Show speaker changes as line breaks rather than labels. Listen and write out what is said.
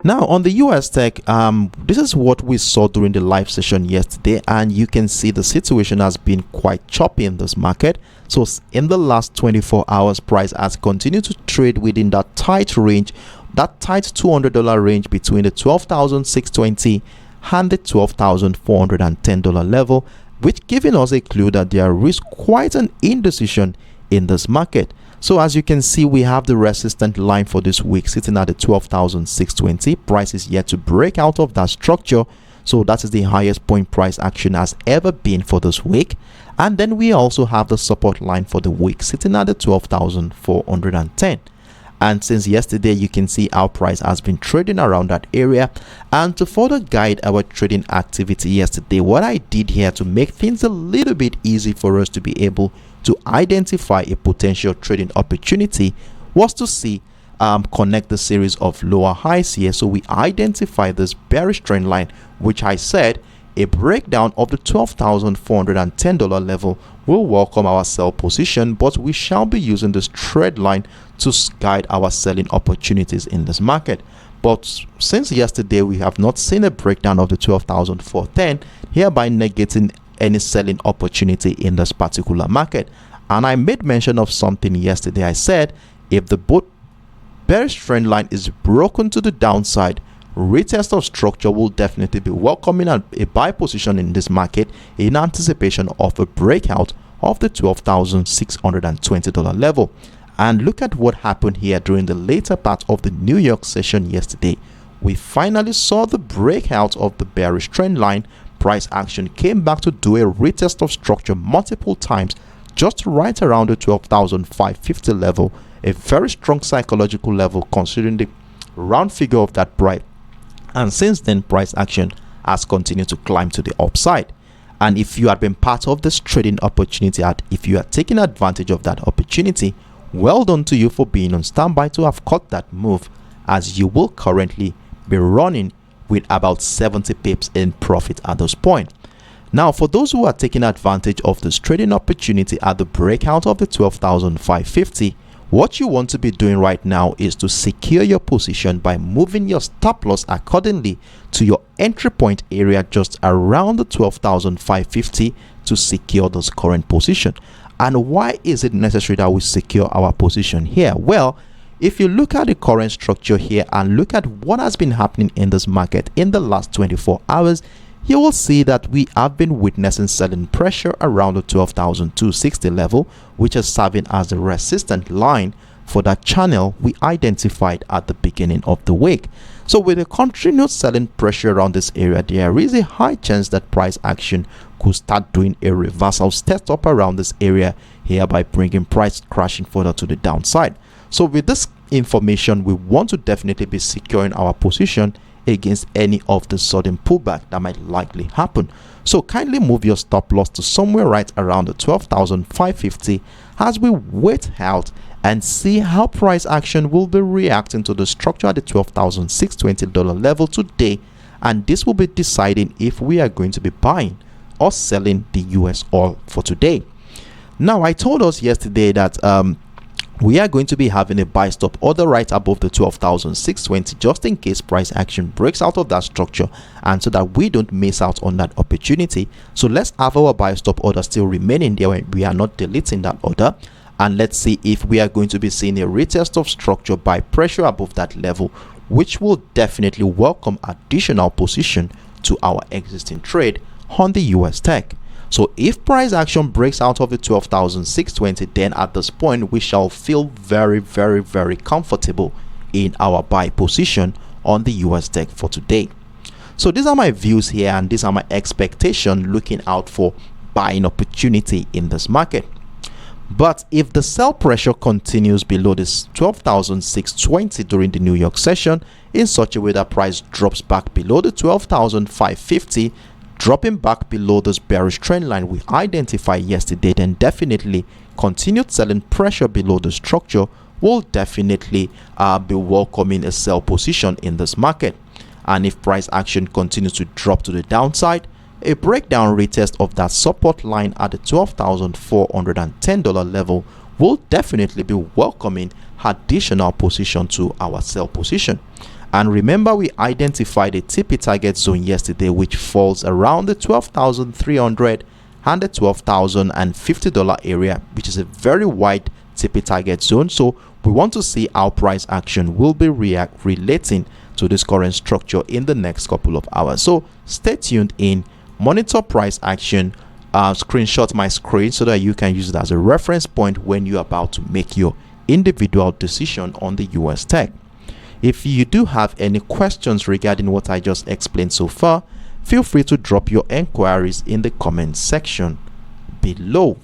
Now on the USTEC, this is what we saw during the live session yesterday, and you can see the situation has been quite choppy in this market. So in the last 24 hours, price has continued to trade within that tight range, that tight $200 range between the 12,620 and the $12,410 level, which giving us a clue that there is quite an indecision in this market. So as you can see, we have the resistant line for this week sitting at the 12,620. Price is yet to break out of that structure. So that is the highest point price action has ever been for this week. And then we also have the support line for the week sitting at the 12,410. And since yesterday, you can see our price has been trading around that area. And to further guide our trading activity yesterday, what I did here to make things a little bit easy for us to be able to identify a potential trading opportunity was to see connect the series of lower highs here. So we identify this bearish trend line, which I said a breakdown of the $12,410 level will welcome our sell position, but we shall be using this trend line to guide our selling opportunities in this market. But since yesterday we have not seen a breakdown of the 12,410, hereby negating any selling opportunity in this particular market. And I made mention of something yesterday. I said if the bearish trend line is broken to the downside, retest of structure will definitely be welcoming a buy position in this market in anticipation of a breakout of the $12,620 level. And look at what happened here during the later part of the New York session yesterday. We finally saw the breakout of the bearish trend line. Price action came back to do a retest of structure multiple times, just right around the 12,550 level, a very strong psychological level considering the round figure of that price. And since then, price action has continued to climb to the upside. And if you had been part of this trading opportunity, if you are taking advantage of that opportunity, well done to you for being on standby to have caught that move, as you will currently be running with about 70 pips in profit at this point. Now, for those who are taking advantage of this trading opportunity at the breakout of the 12,550, what you want to be doing right now is to secure your position by moving your stop loss accordingly to your entry point area just around the 12,550 to secure this current position. And why is it necessary that we secure our position here? Well, if you look at the current structure here and look at what has been happening in this market in the last 24 hours, you will see that we have been witnessing selling pressure around the 12,260 level, which is serving as the resistant line for that channel we identified at the beginning of the week. So with a continued selling pressure around this area, there is a high chance that price action could start doing a reversal step up around this area, hereby bringing price crashing further to the downside. So with this information, we want to definitely be securing our position against any of the sudden pullback that might likely happen. So kindly move your stop loss to somewhere right around the 12,550 as we wait out and see how price action will be reacting to the structure at the $12,620 level today. And this will be deciding if we are going to be buying or selling the US oil for today. Now, I told us yesterday that we are going to be having a buy stop order right above the 12,620 just in case price action breaks out of that structure, and so that we don't miss out on that opportunity. So let's have our buy stop order still remaining there when we are not deleting that order, and let's see if we are going to be seeing a retest of structure by pressure above that level, which will definitely welcome additional position to our existing trade on the USTEC. So if price action breaks out of the 12,620, then at this point we shall feel very comfortable in our buy position on the USTEC for today. So these are my views here, and these are my expectations looking out for buying opportunity in this market. But if the sell pressure continues below this 12,620 during the New York session in such a way that price drops back below the 12,550, dropping back below this bearish trend line we identified yesterday, then definitely continued selling pressure below the structure will definitely be welcoming a sell position in this market. And if price action continues to drop to the downside, a breakdown retest of that support line at the $12,410 level will definitely be welcoming additional position to our sell position. And remember, we identified a TP target zone yesterday which falls around the 12,300 and the $12,050 area, which is a very wide TP target zone. So we want to see how price action will be relating to this current structure in the next couple of hours. So stay tuned in, monitor price action, screenshot my screen so that you can use it as a reference point when you're about to make your individual decision on the USTEC. If you do have any questions regarding what I just explained so far, feel free to drop your enquiries in the comment section below.